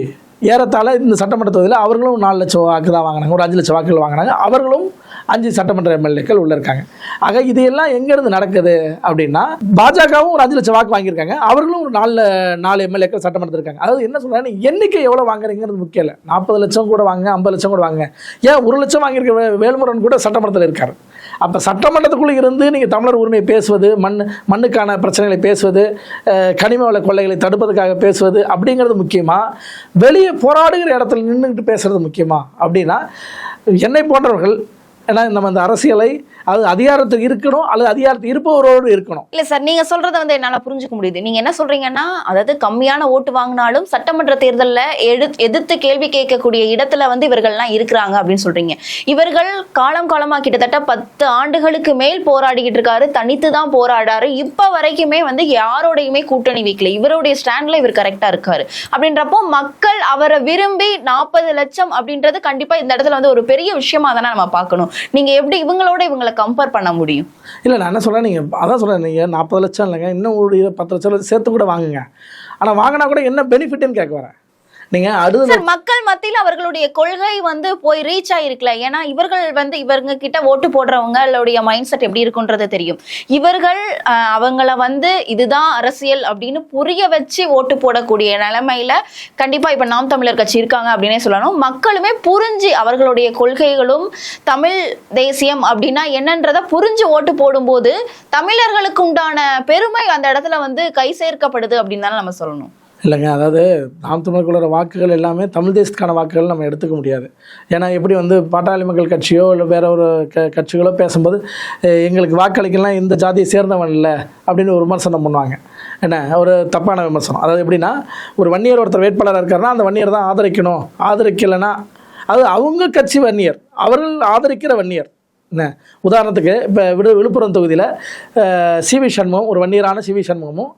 Speaker 2: ஏறத்தாழ இந்த சட்டமன்ற தொகுதியில் அவர்களும் 4 லட்சம் வாக்கு தான் வாங்கினாங்க, ஒரு 5 லட்சம் வாக்குகள் வாங்கினாங்க. அவர்களும் 5 சட்டமன்ற எம்எல்ஏக்கள் உள்ளே இருக்காங்க. ஆக இது எல்லாம் எங்கேருந்து நடக்குது அப்படின்னா, பாஜகவும் ஒரு 5 லட்சம் வாக்கு வாங்கியிருக்காங்க, அவர்களும் ஒரு 4 எம்எல்ஏக்கள் சட்டமன்றத்தில் இருக்காங்க. அதாவது என்ன சொல்கிறாங்க, எண்ணிக்கை எவ்வளோ வாங்குறீங்கிறது முக்கியம் இல்லை. 40 லட்சம் கூட வாங்க, 50 லட்சம் கூட வாங்க, ஏன் 1 லட்சம் வாங்கியிருக்க வேல்முருகன் கூட சட்டமன்றத்தில் இருக்கார். அப்போ சட்டமன்றத்துக்குள்ளே இருந்து நீங்கள் தமிழர் உரிமையை பேசுவது, மண்ணுக்கான பிரச்சனைகளை பேசுவது, கனிம வள கொள்ளைகளை தடுப்பதற்காக பேசுவது அப்படிங்கிறது முக்கியமா, வெளியே போராடுகிற இடத்துல நின்றுக்கிட்டு பேசுறது முக்கியமா அப்படின்னா, என்னை போன்றவர்கள் ஏன்னா நம்ம இந்த அரசியலை அது அதிகாரத்துக்கு இருக்கணும் அல்லது அதிகாரத்துக்கு இருப்பவரோடு இருக்கணும்.
Speaker 1: இல்ல சார், நீங்க சொல்றத வந்து என்னால புரிஞ்சுக்க முடியுது. நீங்க என்ன சொல்றீங்கன்னா, அதாவது கம்மியான ஓட்டு வாங்கினாலும் சட்டமன்ற தேர்தலில் எதிர்த்து கேள்வி கேட்கக்கூடிய இடத்துல வந்து இவர்கள்லாம் இருக்கிறாங்க அப்படின்னு சொல்றீங்க. இவர்கள் காலமா கிட்டத்தட்ட 10 ஆண்டுகளுக்கு மேல் போராடிக்கிட்டு இருக்காரு, தனித்து தான் போராடாரு. இப்ப வரைக்குமே வந்து யாரோடையுமே கூட்டணி வைக்கல. இவருடைய ஸ்டாண்ட்ல இவர் கரெக்டா இருக்காரு. அப்படின்றப்போ மக்கள் அவரை விரும்பி 40 லட்சம் அப்படின்றது கண்டிப்பா இந்த இடத்துல வந்து ஒரு பெரிய விஷயமா தானே நம்ம பார்க்கணும். நீங்க எப்படி இவங்களை கம்பேர் பண்ண முடியும்?
Speaker 2: இல்லை, நான் என்ன சொல்கிறேன், நீங்கள் அதான் சொல்கிறேன், நீங்கள் 40 லட்சம் இல்லைங்க, இன்னும் ஒரு 10 லட்சம் சேர்த்து கூட வாங்குங்க. ஆனால் வாங்கினா கூட என்ன பெனிஃபிட்னு கேட்க வரேன். நீங்கள் அடுத்த
Speaker 1: மக்கள் மத்தியில் அவர்களுடைய கொள்கை வந்து போய் ரீச் ஆகிருக்கல. ஏன்னா இவர்கள் வந்து இவங்க கிட்ட ஓட்டு போடுறவங்களுடைய மைண்ட் செட் எப்படி இருக்குன்றது தெரியும். இவர்கள் அவங்கள வந்து இதுதான் அரசியல் அப்படின்னு புரிய வச்சு ஓட்டு போடக்கூடிய நிலைமையில கண்டிப்பா இப்ப நாம் தமிழர் கட்சி இருக்காங்க அப்படின்னே சொல்லணும். மக்களுமே புரிஞ்சு அவர்களுடைய கொள்கைகளும் தமிழ் தேசியம் அப்படின்னா என்னன்றதை புரிஞ்சு ஓட்டு போடும்போது தமிழர்களுக்கு உண்டான பெருமை அந்த இடத்துல வந்து கை சேர்க்கப்படுது அப்படின்னு தானே நம்ம சொல்லணும்.
Speaker 2: இல்லைங்க, அதாவது நாம் தமிழர்களோட வாக்குகள் எல்லாமே தமிழ் தேசத்துக்கான வாக்குகள் நம்ம எடுத்துக்க முடியாது. ஏன்னா எப்படி வந்து பாட்டாளி மக்கள் கட்சியோ இல்லை வேற ஒரு கட்சிகளோ பேசும்போது எங்களுக்கு வாக்களிக்கலாம் இந்த ஜாதியை சேர்ந்தவன் இல்லை அப்படின்னு ஒரு விமர்சனம் பண்ணுவாங்க. என்ன ஒரு தப்பான விமர்சனம். அதாவது எப்படின்னா, ஒரு வன்னியர் ஒருத்தர் வேட்பாளராக இருக்காருன்னா அந்த வன்னியர் தான் ஆதரிக்கணும், ஆதரிக்கலைன்னா அது அவங்க கட்சி வன்னியர், அவர்கள் ஆதரிக்கிற வன்னியர். என்ன உதாரணத்துக்கு இப்போ விழுப்புரம் தொகுதியில் சிவி சண்முகம், ஒரு வன்னியரான சிவி சண்முகமும்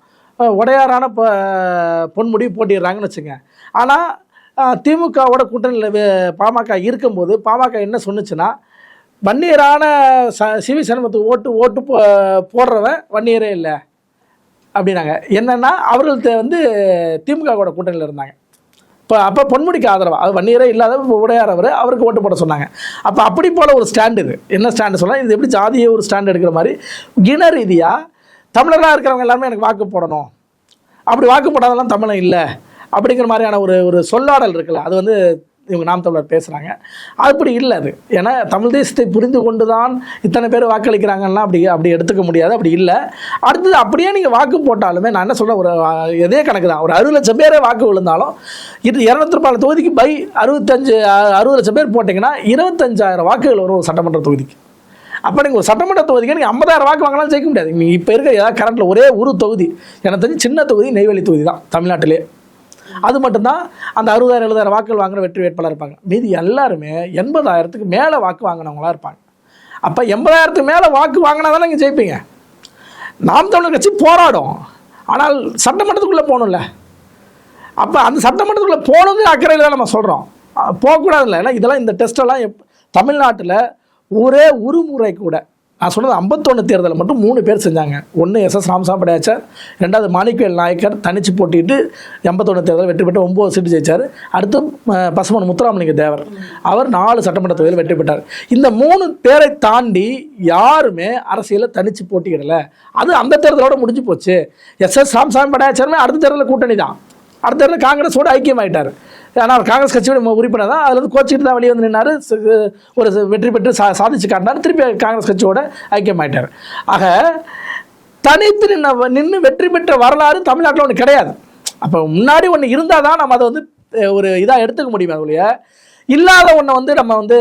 Speaker 2: உடையாரான பொன்முடி போட்டிடுறாங்கன்னு வச்சுங்க. ஆனால் திமுகவோட கூட்டணியில் பாமக இருக்கும்போது பாமக என்ன சொன்னுச்சுன்னா, வன்னியரான சிவி சண்முகத்துக்கு ஓட்டு போடுறவன் வன்னியரே இல்லை அப்படின்னாங்க. என்னென்னா அவர்கள் வந்து திமுகவோட கூட்டணியில் இருந்தாங்க. அப்போ பொன்முடிக்கு ஆதரவா, அது வன்னியரே இல்லாத உடையார் அவருக்கு ஓட்டு போட சொன்னாங்க. அப்போ அப்படி போல் ஒரு ஸ்டாண்டு, இது என்ன ஸ்டாண்டு சொல்லலாம், இது எப்படி ஜாதியை ஒரு ஸ்டாண்டு எடுக்கிற மாதிரி இன ரீதியாக தமிழராக இருக்கிறவங்க எல்லாருமே எனக்கு வாக்கு போடணும், அப்படி வாக்கு போடாதெல்லாம் தமிழன் இல்லை அப்படிங்கிற மாதிரியான ஒரு சொல்லாடல் இருக்குல்ல, அது வந்து இவங்க நாம் தமிழர் பேசுகிறாங்க. அப்படி இல்லை அது. ஏன்னா தமிழ் தேசத்தை புரிந்து கொண்டு தான் இத்தனை பேர் வாக்களிக்கிறாங்கன்னா அப்படி எடுத்துக்க முடியாது. அப்படி இல்லை. அடுத்தது அப்படியே நீங்கள் வாக்கு போட்டாலுமே நான் என்ன சொல்கிறேன், ஒரு இதே கணக்கு தான், ஒரு 60 லட்சம் பேரே வாக்கு விழுந்தாலும் இது 204 தொகுதிக்கு பை 60 லட்சம் பேர் போட்டிங்கன்னா 25,000 வாக்குகள் வரும் ஒரு சட்டமன்ற தொகுதிக்கு. அப்போ நீங்கள் ஒரு சட்டமன்ற தொகுதிக்கு நீங்கள் 50,000 வாக்கு வாங்கலாம் ஜெயிக்க முடியாது. நீங்கள் இப்போ இருக்கிற ஏதாவது கரண்ட்டில் ஒரே ஒரு தொகுதி எனக்கு தெரிஞ்சு சின்ன தொகுதி நெய்வேலி தொகுதி தான் தமிழ்நாட்டிலே. அது மட்டும்தான் அந்த 60,000 70,000 வாக்குகள் வாங்குற வெற்றி வேட்பாளர் இருப்பாங்க. மீதி எல்லாருமே 80,000க்கு மேலே வாக்கு வாங்கினவங்களா இருப்பாங்க. அப்போ 80,000க்கு மேலே வாக்கு வாங்கினா தானே நீங்கள் ஜெயிப்பீங்க. நாம் தமிழர் கட்சி போராடும், ஆனால் சட்டமன்றத்துக்குள்ளே போகணும்ல. அப்போ அந்த சட்டமன்றத்துக்குள்ளே போகணுங்கிற அக்கறையில் தான் நம்ம சொல்கிறோம், போகக்கூடாதுல்ல. ஏன்னா இதெல்லாம் இந்த டெஸ்ட்டெல்லாம் தமிழ்நாட்டில் ஒரே ஒரு முறை கூட, நான் சொன்னது 51 தேர்தலில் மட்டும் 3 பேர் செஞ்சாங்க. ஒன்று SS ராமசாமி படையாச்சார், 2வது மாணிக்கவேல் நாயக்கர் தனிச்சு போட்டிட்டு 81 தேர்தல் வெற்றி பெற்று 9 சீட்டு ஜெயிச்சார். அடுத்து பசுமன் முத்துராமலிங்க தேவர், அவர் 4 சட்டமன்ற தொகுதியில் வெற்றி பெற்றார். இந்த 3 பேரை தாண்டி யாருமே அரசியலில் தனிச்சு போட்டியிடலை. அது அந்த தேர்தலோட முடிஞ்சு போச்சு. SS ராமசாமி படையாச்சாருமே அடுத்த தேர்தலில் கூட்டணி தான், அடுத்த தேர்தலில் காங்கிரஸோடு ஐக்கியமாயிட்டார். ஆனால் அவர் காங்கிரஸ் கட்சியோட உறுப்பினர் தான். அதில் வந்து கோச்சிக்கிட்டு தான் வெளியே வந்து நின்னார். ஒரு வெற்றி பெற்று சாதிச்சு காட்டினார். திருப்பி காங்கிரஸ் கட்சியோட ஐக்கியமாயிட்டார். ஆக தனித்து நின்று வெற்றி பெற்ற வரலாறு தமிழ்நாட்டில் ஒன்று கிடையாது. அப்போ முன்னாடி ஒன்று இருந்தால் தான் நம்ம அதை வந்து ஒரு இதாக எடுத்துக்க முடியும். அதுலையே இல்லாத ஒன்றை வந்து நம்ம வந்து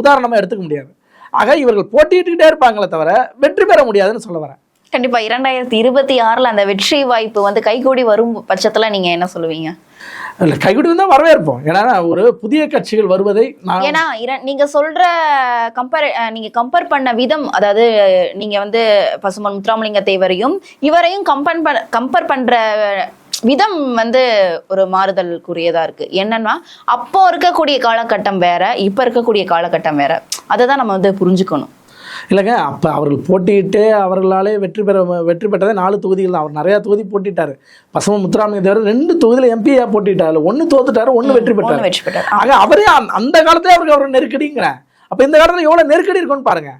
Speaker 2: உதாரணமாக எடுத்துக்க முடியாது. ஆக இவர்கள் போட்டியிட்டுக்கிட்டே இருப்பாங்களே தவிர வெற்றி பெற முடியாதுன்னு சொல்ல வரேன்.
Speaker 1: கண்டிப்பா 2026 அந்த வெற்றி வாய்ப்பு வந்து கைகூடி வரும் பட்சத்துல நீங்க என்ன சொல்லுவீங்க?
Speaker 2: இல்லை, கைகூடி தான் வரவேற்போம். ஏன்னா ஒரு புதிய கட்சிகள் வருவதை
Speaker 1: ஏன்னா நீங்க சொல்ற நீங்க கம்பேர் பண்ண விதம், அதாவது நீங்க வந்து பசும்பொன் முத்துராமலிங்க தேவரையும் இவரையும் கம்பேர் பண்ற விதம் வந்து ஒரு மாறுதலுக்குரியதா இருக்கு. என்னன்னா அப்போ இருக்கக்கூடிய காலகட்டம் வேற, இப்ப இருக்கக்கூடிய காலகட்டம் வேற. அதை தான் நம்ம வந்து புரிஞ்சுக்கணும்.
Speaker 2: இல்லைங்க, அப்போ அவர்கள் போட்டியிட்டு அவர்களாலே வெற்றி பெற்றதே 4 தொகுதிகள் தான். அவர் நிறையா தொகுதி போட்டிட்டார். பசும்பொன் முத்துராமலிங்க தேவர் 2 தொகுதியில் எம்பியாக போட்டிட்டார். 1 தோத்துட்டாரு, 1 வெற்றி பெற்றார். ஆக அவரே அந்த காலத்திலே அவர் நெருக்கடிங்கிறேன். அப்போ இந்த காலத்தில் எவ்வளோ நெருக்கடி இருக்குன்னு பாருங்க.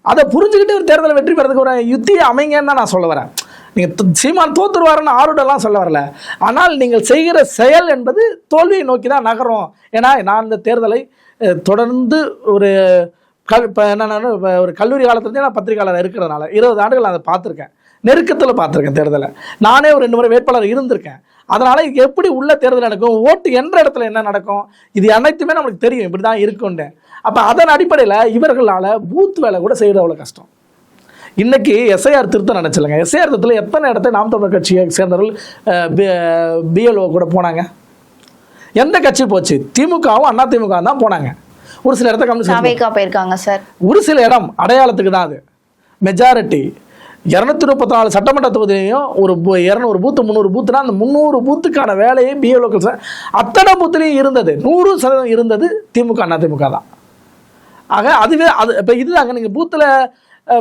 Speaker 2: அதை புரிஞ்சுக்கிட்டு ஒரு தேர்தலை வெற்றி பெறதுக்கு ஒரு யுத்தியை அமைங்கன்னு தான் நான் சொல்ல வரேன். நீங்கள் சீமான் தோத்துருவாருன்னு ஆருடெல்லாம் சொல்ல வரல. ஆனால் நீங்கள் செய்கிற செயல் என்பது தோல்வியை நோக்கி தான் நகரும். ஏன்னா நான் இந்த தேர்தலை தொடர்ந்து ஒரு இப்போ என்னென்னா ஒரு கல்லூரி காலத்துலேருந்து நான் பத்திரிகையாளர் இருக்கிறதுனால 20 ஆண்டுகள் நான் அதை பார்த்துருக்கேன். நெருக்கத்தில் பார்த்துருக்கேன் தேர்தலை. நானே ஒரு 2 முறை வேட்பாளர் இருந்திருக்கேன். அதனால் எப்படி உள்ள தேர்தல் நடக்கும், ஓட்டு என்ற இடத்துல என்ன நடக்கும், இது அனைத்துமே நம்மளுக்கு தெரியும். இப்படி தான் இருக்குன்னு. அப்போ அதன் அடிப்படையில் இவர்களால் பூத் வேலை கூட செய்கிறது அவ்வளோ கஷ்டம். இன்றைக்கி எஸ்ஐஆர் திருத்தம் நினச்சில்லைங்க. எஸ்ஐஆர் திருத்தத்தில் எத்தனை இடத்த நாம் தமிழர் கட்சியை சேர்ந்தவர்கள் பிஎல்ஓ கூட போனாங்க? எந்த கட்சி போச்சு? திமுகவும் அதிமுக தான் போனாங்க. ஒரு சில இடத்த கம்யூனிஸ்ட்
Speaker 1: போயிருக்காங்க சார்.
Speaker 2: ஒரு சில இடம் அடையாளத்துக்கு தான். அது மெஜாரிட்டி 234 சட்டமன்ற தொகுதியிலையும் ஒரு 200 பூத்து 300 பூத்துனா அந்த 300 பூத்துக்கான வேலையை பிஎல்ஓக்கள் அத்தனை பூத்துலையும் இருந்தது. 100% இருந்தது திமுக அதிமுக தான். ஆக அதுவே அது இப்போ இதுதாங்க. நீங்கள்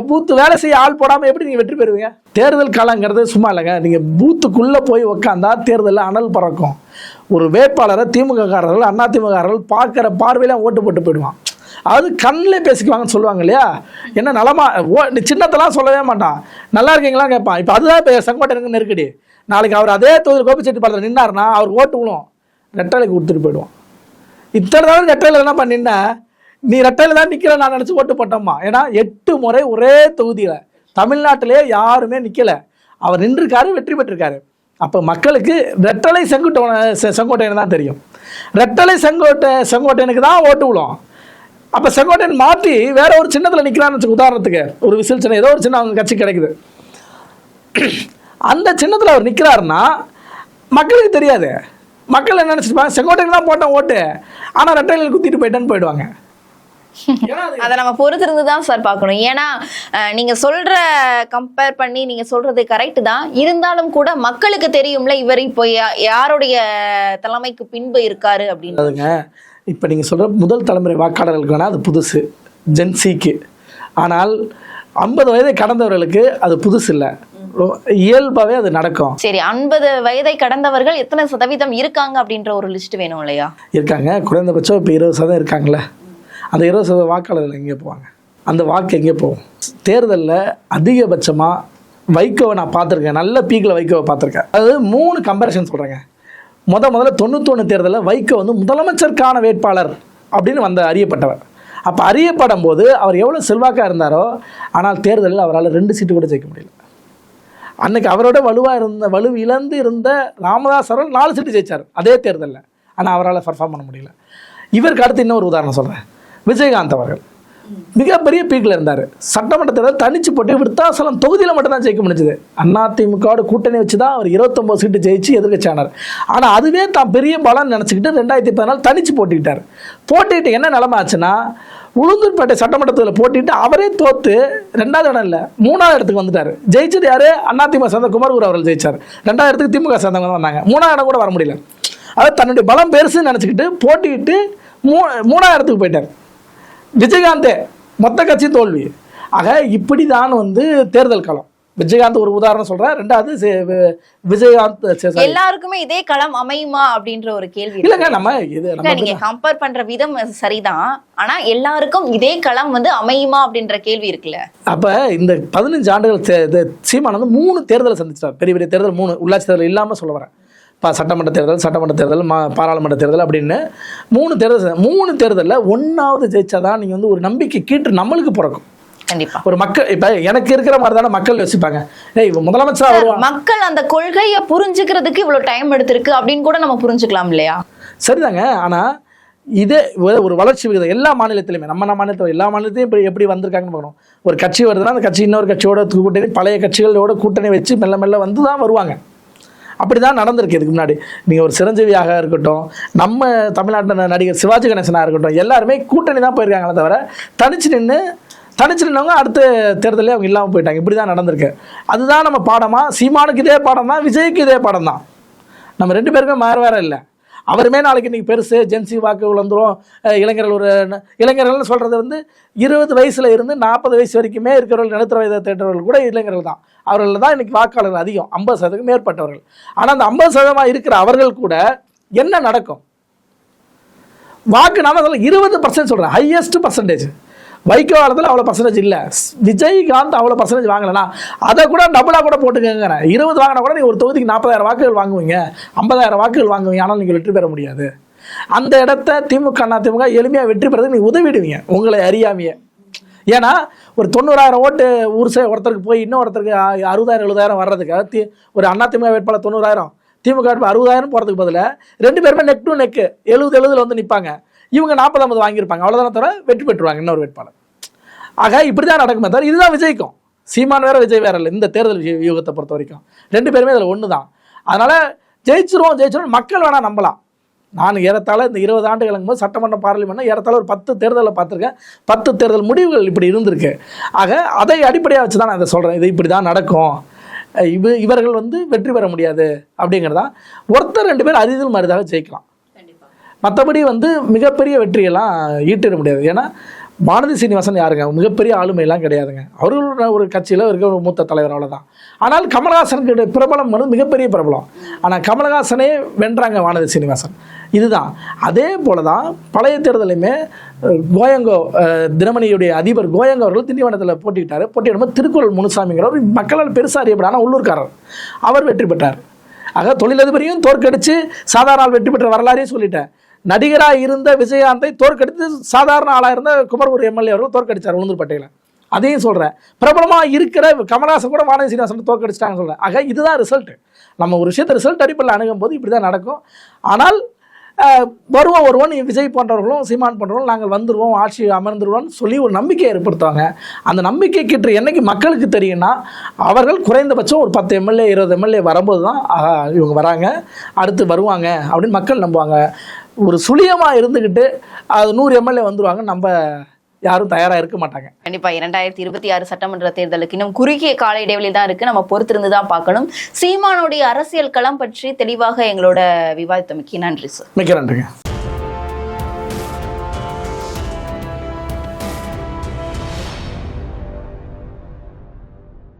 Speaker 2: பூத்து வேலை செய்ய ஆள் போடாமல் எப்படி நீங்கள் வெற்றி பெறுவீங்க? தேர்தல் காலங்கிறது சும்மா இல்லைங்க. நீங்கள் பூத்துக்குள்ளே போய் உக்காந்தா தேர்தலில் அனல் பறக்கும். ஒரு வேட்பாளரை திமுககாரர்கள் அதிமுககாரர்கள் பார்க்குற பார்வையில் ஓட்டு போட்டு போயிடுவான். அது கண்ணில் பேசிக்குவாங்கன்னு சொல்லுவாங்க இல்லையா? என்ன நலமா சின்னத்தெல்லாம் சொல்லவே மாட்டான். நல்லா இருக்கீங்களா கேட்பான். இப்போ அதுதான் இப்போ செங்கோட்டையனுக்கு நெருக்கடி. நாளைக்கு அவர் அதே தொகுதி கோபிச்செட்டிப்பாளையத்தில் நின்னார்னா அவர் ஓட்டு விழும். ரெட்டாலைக்கு கொடுத்துட்டு போயிடுவான். இத்தனை தடவை ரெட்டாலையில் என்ன பண்ணின்னா நீ ரெட்டையில் தான் நிற்கிற நான் நினச்சி ஓட்டு போட்டோம்மா. ஏன்னா 8 முறை ஒரே தொகுதியில் தமிழ்நாட்டிலே யாருமே நிற்கலை. அவர் நின்றுருக்காரு, வெற்றி பெற்றிருக்காரு. அப்போ மக்களுக்கு ரெட்டலை செங்கோட்டையன் தான் தெரியும். ரெட்டலை செங்கோட்டையனுக்கு தான் ஓட்டு விழும். அப்போ செங்கோட்டையன் மாற்றி வேற ஒரு சின்னத்தில் நிற்கிறான்னு வச்சு, உதாரணத்துக்கு ஒரு விசில் சின்னம் ஏதோ ஒரு சின்னம் அவங்க கட்சி கிடைக்குது. அந்த சின்னத்தில் அவர் நிற்கிறாருன்னா மக்களுக்கு தெரியாது. மக்கள் என்ன நினச்சிருப்பாங்க, செங்கோட்டையன் தான் போட்டோம் ஓட்டு, ஆனால் ரெட்டையில் குத்திட்டு போயிட்டேன்னு போயிடுவாங்க.
Speaker 1: அதை நம்ம பொறுத்திருந்து தான் சார் பார்க்கணும். ஏன்னா நீங்க சொல்ற கம்பேர் பண்ணி நீங்க சொல்றது கரெக்ட் தான். இருந்தாலும் கூட மக்களுக்கு தெரியும்ல இவர் இப்போ யாருடைய தலைமைக்கு பின்பு இருக்காரு அப்படின்னு.
Speaker 2: இப்போ நீங்கள் சொல்ற முதல் தலைமுறை வாக்காளர்களுக்கு வேணால் அது புதுசு, ஜென்சிக்கு. ஆனால் 50 வயதை கடந்தவர்களுக்கு அது புதுசு இல்லை, இயல்பாகவே அது நடக்கும்.
Speaker 1: சரி, 50 வயதை கடந்தவர்கள் எத்தனை சதவீதம் இருக்காங்க அப்படின்ற ஒரு லிஸ்ட் வேணும் இல்லையா? இருக்காங்க.
Speaker 2: குறைந்தபட்சம் இப்போ 20% இருக்காங்களே. அந்த 20% வாக்காளர்கள் எங்கே போவாங்க? அந்த வாக்கு எங்கே போகும்? தேர்தலில் அதிகபட்சமாக வைகோவை நான் பார்த்துருக்கேன். நல்ல பீக்கில் வைகோவை பார்த்துருக்கேன். அதாவது 3 கம்பேரிசன் சொல்கிறேங்க. முதல்ல 91 தேர்தலில் வைகோ வந்து முதலமைச்சருக்கான வேட்பாளர் அப்படின்னு அறியப்பட்டவர். அப்போ அறியப்படும் போது அவர் எவ்வளோ செல்வாக்காக இருந்தாரோ, ஆனால் தேர்தலில் அவரால் 2 சீட்டு கூட ஜெயிக்க முடியல. அன்னைக்கு அவரோட வலு இழந்து இருந்த ராமதாஸ் அவர்கள் 4 சீட்டு ஜெயிச்சார் அதே தேர்தலில். ஆனால் அவரால் பர்ஃபார்ம் பண்ண முடியல. இவருக்கு அடுத்து இன்னொரு உதாரணம் சொல்கிறேன். விஜயகாந்த் அவர்கள் மிகப்பெரிய பீக்கில் இருந்தார். சட்டமன்ற தேர்தல் தனிச்சு போட்டு விருத்தாசலம் தொகுதியில் மட்டும்தான் ஜெயிக்க முடிஞ்சது. அதிமுகவோட கூட்டணி வச்சு தான் அவர் 29 சீட்டு ஜெயிச்சு எதிர்க்கட்சியானார். ஆனால் அதுவே தான் பெரிய பலன் நினச்சிக்கிட்டு 2014 தனிச்சு போட்டிக்கிட்டு என்ன நிலைமை ஆச்சுன்னா, உளுந்தூர்பேட்டை சட்டமன்றத்தில் போட்டிட்டு அவரே தோத்து 2வது இடம் இல்லை 3வது இடத்துக்கு வந்துட்டார். ஜெயிச்சது யார்? அதிமுக சேர்ந்த குமரகுரு அவர்கள் ஜெயிச்சார். 2வது இடத்துக்கு திமுக சேர்ந்தவங்க தான் வந்தாங்க. 3வது இடம் கூட வர முடியல. அதாவது தன்னுடைய பலம் பெருசுன்னு நினச்சிக்கிட்டு போட்டிக்கிட்டு 3வது இடத்துக்கு போயிட்டார். விஜயகாந்தே மொத்த கட்சி தோல்வி. ஆக இப்படி தான் தேர்தல் களம். விஜயகாந்த் ஒரு உதாரணம் சொல்றேன். 2வது விஜயகாந்த்
Speaker 1: எல்லாருக்குமே இதே களம் அமையுமா அப்படின்ற ஒரு கேள்வி
Speaker 2: இல்லைங்க. நம்ம
Speaker 1: நீங்க கம்பேர் பண்ற விதம் சரிதான், ஆனா எல்லாருக்கும் இதே களம் அமையுமா அப்படின்ற கேள்வி இருக்குல்ல.
Speaker 2: அப்ப இந்த 15 ஆண்டுகள் சீமான் 3 தேர்தலை சந்திச்சார். பெரிய பெரிய தேர்தல் 3 உள்ளாட்சி தேர்தல் இல்லாம சொல்ல வரேன். சட்டமன்ற தேர்தல் பாராளுமன்ற தேர்தல் அப்படின்னு 3 தேர்தலில் ஒன்றாவது ஜெயிச்சாதான் நீங்கள் வந்து ஒரு நம்பிக்கை கீற்று நம்மளுக்கு பிறக்கும்.
Speaker 1: கண்டிப்பா
Speaker 2: ஒரு மக்கள் இப்ப எனக்கு இருக்கிற மாதிரி தானே மக்கள் யோசிப்பாங்க. முதலமைச்சர் வருவாங்க,
Speaker 1: மக்கள் அந்த கொள்கையை புரிஞ்சுக்கிறதுக்கு இவ்வளவு டைம் எடுத்திருக்கு அப்படின்னு கூட நம்ம புரிஞ்சுக்கலாம் இல்லையா?
Speaker 2: சரிதாங்க. ஆனா இதே ஒரு வளர்ச்சி விகிதம் எல்லா மாநிலத்திலுமே, நம்ம மாநிலத்தில் எல்லா மாநிலத்தையும் இப்போ எப்படி வந்திருக்காங்கன்னு பார்க்கணும். ஒரு கட்சி வருதுன்னா அந்த கட்சி இன்னொரு கட்சியோட கூட்டணி, பழைய கட்சிகளோட கூட்டணி வச்சு மெல்ல மெல்ல வந்து தான் வருவாங்க. அப்படி தான் நடந்திருக்கு இதுக்கு முன்னாடி. நீங்கள் ஒரு சிரஞ்சீவியாக இருக்கட்டும், நம்ம தமிழ்நாட்டில் நடிகர் சிவாஜி கணேசனாக இருக்கட்டும், எல்லாருமே கூட்டணி தான் போயிருக்காங்களே தவிர தனிச்சு நின்றவங்க அடுத்த தேர்தலே அவங்க இல்லாமல் போயிட்டாங்க. இப்படி தான் நடந்திருக்கு. அதுதான் நம்ம பாடமா? சீமானுக்கு இதே பாடம் தான், விஜய்க்கு இதே பாடம் தான். நம்ம 2 பேருக்குமே வேறு இல்லை. அவருமே நாளைக்கு இன்றைக்கி பெருசு ஜென்சி வாக்குகள் வந்துடும், இளைஞர்கள்னு சொல்கிறது வந்து 20 வயசுல இருந்து 40 வயசு வரைக்குமே இருக்கிறவர்கள், நடுத்தர வயதை தேட்டவர்கள் கூட இளைஞர்கள் தான். அவர்கள் தான் இன்றைக்கி வாக்காளர்கள் அதிகம், 50% மேற்பட்டவர்கள். ஆனால் அந்த 50% இருக்கிற அவர்கள் கூட என்ன நடக்கும்? வாக்கு நான் 20% சொல்கிறேன், ஹையஸ்ட் பர்சன்டேஜ். வைகோ காலத்தில் அவ்வளோ பர்சன்டேஜ் இல்லை, விஜயகாந்த் அவ்வளோ பர்சன்டேஜ் வாங்கலைன்னா அதை கூட டபுளாக கூட போட்டுக்கங்கிறேன். 20 வாங்கினா கூட நீங்கள் ஒரு தொகுதிக்கு 40,000 வாக்குகள் வாங்குவீங்க, 50,000 வாக்குகள் வாங்குவீங்க. ஆனால் நீங்கள் வெற்றி பெற முடியாது. அந்த இடத்த திமுக அதிமுக எளிமையாக வெற்றி பெறதுக்கு நீங்கள் உதவிடுவீங்க உங்களை அறியாமையே. ஏன்னா ஒரு 90,000 ஓட்டு ஒருத்தருக்கு போய் இன்னொருத்தருக்கு 60,000 70,000 வர்றதுக்கு ஒரு அதிமுக வேட்பாளர் 90,000, திமுக வேட்பாளர் 60,000 போகிறதுக்கு பதிலாக 2 பேருமே நெக் டு நெக்கு 70 வந்து நிற்பாங்க. இவங்க 40-50 வாங்கியிருப்பாங்க, அவ்வளோதானே தவிர வெற்றி பெற்றுருவாங்க இன்னொரு வேட்பாளர். ஆக இப்படி தான் நடக்குமே தவிர இதுதான் விஜய்க்கும். சீமான் வேற விஜய் வேற இல்லை. இந்த தேர்தல் வியூகத்தை பொறுத்த வரைக்கும் 2 பேருமே அதில் ஒன்று தான். அதனால் ஜெயிச்சிருவோம் மக்கள் வேணால் நம்பலாம். நான் ஏறத்தாழ இந்த 20 ஆண்டுகளுக்கு போது சட்டமன்ற பார்லிமெண்ட் ஏறத்தாழ ஒரு 10 தேர்தலில் பார்த்துருக்கேன். 10 தேர்தல் முடிவுகள் இப்படி இருந்திருக்கு. ஆக அதை அடிப்படையாக வச்சு தான் நான் இதை சொல்கிறேன். இது இப்படி தான் நடக்கும், இவர்கள் வந்து வெற்றி பெற முடியாது அப்படிங்கிறதான். ஒருத்தர் 2 பேர் அரிதில் மரிதாக ஜெயிக்கலாம், மற்றபடி வந்து மிகப்பெரிய வெற்றியெல்லாம் ஈட்டிட முடியாது. ஏன்னா வானதி சீனிவாசன் யாருங்க, மிகப்பெரிய ஆளுமையெல்லாம் கிடையாதுங்க. அவர்கள் ஒரு கட்சியில் இருக்க ஒரு மூத்த தலைவர், அவ்வளோதான். ஆனால் கமலஹாசனுக்கு பிரபலம் வந்து மிகப்பெரிய பிரபலம். ஆனால் கமலஹாசனே வென்றாங்க வானதி சீனிவாசன். இதுதான். அதே போல தான் பழைய தேர்தலையுமே கோயங்கோ தினமணியுடைய அதிபர் கோயங்கோ அவர்கள் திண்டிவனத்தில் போட்டியிடும்போது திருக்குறள் முனுசாமிங்கிறவர் மக்களால் பெருசாக அறியப்படான உள்ளூர்காரர், அவர் வெற்றி பெற்றார். ஆக தொழிலதிபரையும் தோற்கடித்து சாதாரண வெற்றி பெற்ற வரலாறையும் சொல்லிட்டேன். நடிகராக இருந்த விஜயகாந்தை தோற்கடித்து சாதாரண ஆளாக இருந்த குமரகுரு எம்எல்ஏ அவர்கள் தோற்கடித்தார் உளுந்தூர்பேட்டையில். அதையும் சொல்கிறேன். பிரபலமாக இருக்கிற கமலஹாசன் கூட வானதி சீனிவாசன் தோற்கடிச்சிட்டாங்கன்னு சொல்கிறேன். ஆக இதுதான் ரிசல்ட்டு. நம்ம ஒரு விஷயத்தை ரிசல்ட் அடிப்படையில் அணுகும் போது இப்படி தான் நடக்கும். ஆனால் வருவோம் விஜய் போன்றவர்களும் சீமான் போன்றவர்களும் நாங்கள் வந்துடுவோம், ஆட்சி அமர்ந்துருவோம்னு சொல்லி ஒரு நம்பிக்கையை ஏற்படுத்துவாங்க. அந்த நம்பிக்கை கிட்ட என்னைக்கு மக்களுக்கு தெரியும்னா அவர்கள் குறைந்தபட்சம் ஒரு 10 எம்எல்ஏ 20 எம்எல்ஏ வரும்போது தான் இவங்க வராங்க, அடுத்து வருவாங்க அப்படின்னு மக்கள் நம்புவாங்க. ஒரு சுழியமாக இருந்துக்கிட்டு அது 100 எம்எல்ஏ வந்துடுவாங்க நம்ம யாரும் தயாராக இருக்க மாட்டாங்க.
Speaker 1: கண்டிப்பா 2026 சட்டமன்ற தேர்தலுக்கு இன்னும் குறுகிய கால இடைவெளி தான் இருக்கு, நம்ம பொறுத்திருந்து தான் பார்க்கணும். சீமானுடைய அரசியல் களம் பற்றி தெளிவாக எங்களோட விவாதித்தமைக்கு நன்றி சார்.
Speaker 2: மிக்க நன்றிங்க.